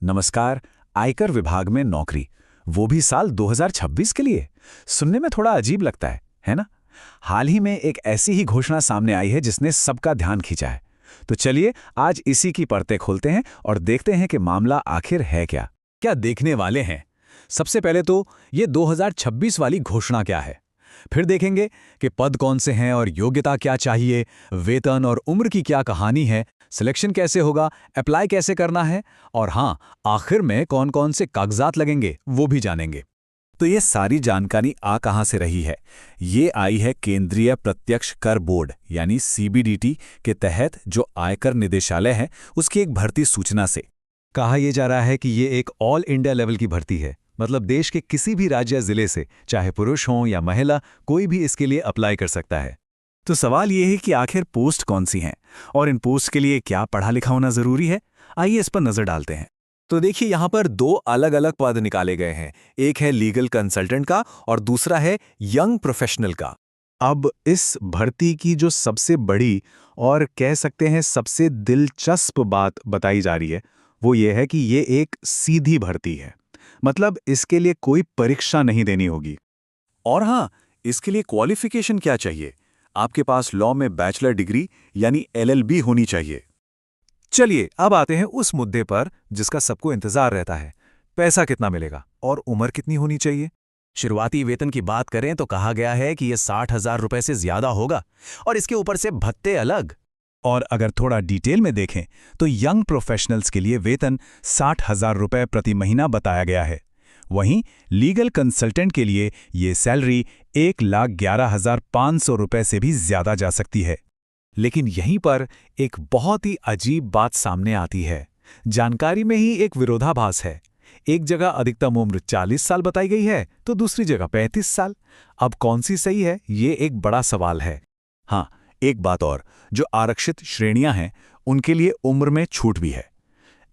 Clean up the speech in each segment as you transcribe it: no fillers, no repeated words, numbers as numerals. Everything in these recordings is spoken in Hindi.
नमस्कार। आयकर विभाग में नौकरी, वो भी साल 2026 के लिए। सुनने में थोड़ा अजीब लगता है ना? हाल ही में एक ऐसी ही घोषणा सामने आई है जिसने सबका ध्यान खींचा है। तो चलिए आज इसी की परतें खोलते हैं और देखते हैं कि मामला आखिर है क्या। क्या देखने वाले हैं। सबसे पहले तो ये 2026 वाली घोषणा क्या है, फिर देखेंगे कि पद कौन से हैं और योग्यता क्या चाहिए, वेतन और उम्र की क्या कहानी है, सिलेक्शन कैसे होगा, अप्लाई कैसे करना है, और हाँ, आखिर में कौन कौन से कागजात लगेंगे वो भी जानेंगे। तो ये सारी जानकारी आ कहाँ से रही है? ये आई है केंद्रीय प्रत्यक्ष कर बोर्ड यानी सीबीडीटी के तहत जो आयकर निदेशालय है उसकी एक भर्ती सूचना से। कहा यह जा रहा है कि ये एक ऑल इंडिया लेवल की भर्ती है, मतलब देश के किसी भी राज्य या जिले से, चाहे पुरुष हों या महिला, कोई भी इसके लिए अप्लाई कर सकता है। तो सवाल ये है कि आखिर पोस्ट कौन सी हैं और इन पोस्ट के लिए क्या पढ़ा लिखा होना जरूरी है? आइए इस पर नजर डालते हैं। तो देखिए, यहाँ पर दो अलग अलग पद निकाले गए हैं। एक है लीगल कंसल्टेंट का और दूसरा है यंग प्रोफेशनल का। अब इस भर्ती की जो सबसे बड़ी और कह सकते हैं सबसे दिलचस्प बात बताई जा रही है वो ये है कि ये एक सीधी भर्ती है। मतलब इसके लिए कोई परीक्षा नहीं देनी होगी। और हाँ, इसके लिए क्वालिफिकेशन क्या चाहिए? आपके पास लॉ में बैचलर डिग्री यानी एलएलबी होनी चाहिए। चलिए अब आते हैं उस मुद्दे पर जिसका सबको इंतजार रहता है। पैसा कितना मिलेगा और उम्र कितनी होनी चाहिए? शुरुआती वेतन की बात करें तो कहा गया है कि यह 60,000 रुपए से ज्यादा होगा और इसके ऊपर से भत्ते अलग। और अगर थोड़ा डिटेल में देखें तो यंग प्रोफेशनल्स के लिए वेतन 60,000 रुपए प्रति महीना बताया गया है। वहीं लीगल कंसल्टेंट के लिए ये सैलरी 1,11,500 रुपए से भी ज्यादा जा सकती है। लेकिन यहीं पर एक बहुत ही अजीब बात सामने आती है। जानकारी में ही एक विरोधाभास है। एक जगह अधिकतम उम्र 40 साल बताई गई है तो दूसरी जगह 35 साल। अब कौन सी सही है, ये एक बड़ा सवाल है। हाँ, एक बात और, जो आरक्षित श्रेणियां हैं उनके लिए उम्र में छूट भी है।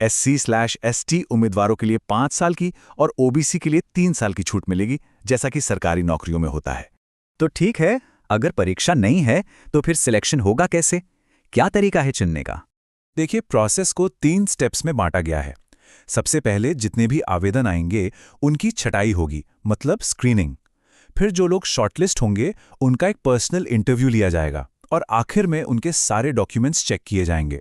SC/ST उम्मीदवारों के लिए 5 साल की और OBC के लिए 3 साल की छूट मिलेगी, जैसा कि सरकारी नौकरियों में होता है। तो ठीक है, अगर परीक्षा नहीं है तो फिर सिलेक्शन होगा कैसे? क्या तरीका है चुनने का? देखिए, प्रोसेस को 3 स्टेप्स में बांटा गया है। सबसे पहले जितने भी आवेदन आएंगे उनकी छटाई होगी, मतलब स्क्रीनिंग। फिर जो लोग शॉर्टलिस्ट होंगे उनका एक पर्सनल इंटरव्यू लिया जाएगा और आखिर में उनके सारे डॉक्यूमेंट्स चेक किए जाएंगे।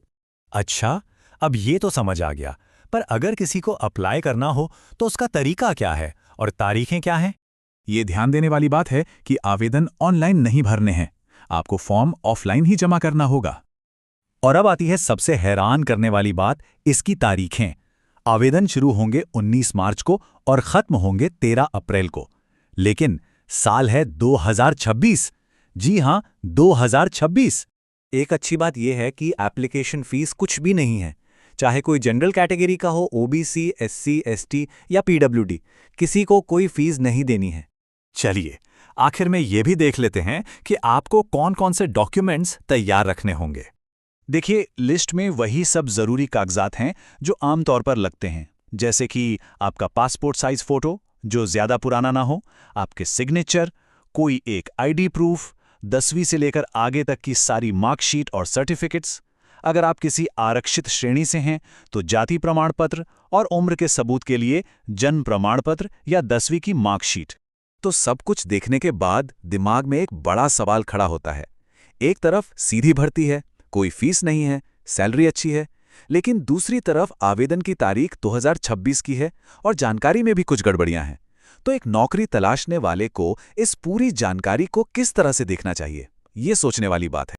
अच्छा, अब ये तो समझ आ गया, पर अगर किसी को अप्लाई करना हो तो उसका तरीका क्या है और तारीखें क्या हैं? ये ध्यान देने वाली बात है कि आवेदन ऑनलाइन नहीं भरने हैं, आपको फॉर्म ऑफलाइन ही जमा करना होगा। और अब आती है सबसे हैरान करने वाली बात, इसकी तारीखें। आवेदन शुरू होंगे 19 मार्च को और खत्म होंगे 13 अप्रैल को। लेकिन साल है 2026। जी हां, 2026। एक अच्छी बात यह है कि एप्लीकेशन फीस कुछ भी नहीं है। चाहे कोई जनरल कैटेगरी का हो, OBC, SC, ST या PWD, किसी को कोई फीस नहीं देनी है। चलिए आखिर में ये भी देख लेते हैं कि आपको कौन कौन से डॉक्यूमेंट्स तैयार रखने होंगे। देखिए, लिस्ट में वही सब जरूरी कागजात हैं जो आमतौर पर लगते हैं, जैसे कि आपका पासपोर्ट साइज फोटो जो ज्यादा पुराना ना हो, आपके सिग्नेचर, कोई एक ID प्रूफ, 10वीं से लेकर आगे तक की सारी मार्कशीट और सर्टिफिकेट्स। अगर आप किसी आरक्षित श्रेणी से हैं तो जाति प्रमाण पत्र और उम्र के सबूत के लिए जन्म प्रमाण पत्र या 10वीं की मार्कशीट। तो सब कुछ देखने के बाद दिमाग में एक बड़ा सवाल खड़ा होता है। एक तरफ सीधी भर्ती है, कोई फीस नहीं है, सैलरी अच्छी है, लेकिन दूसरी तरफ आवेदन की तारीख 2026 की है और जानकारी में भी कुछ गड़बड़ियां हैं। तो एक नौकरी तलाशने वाले को इस पूरी जानकारी को किस तरह से देखना चाहिए, ये सोचने वाली बात है।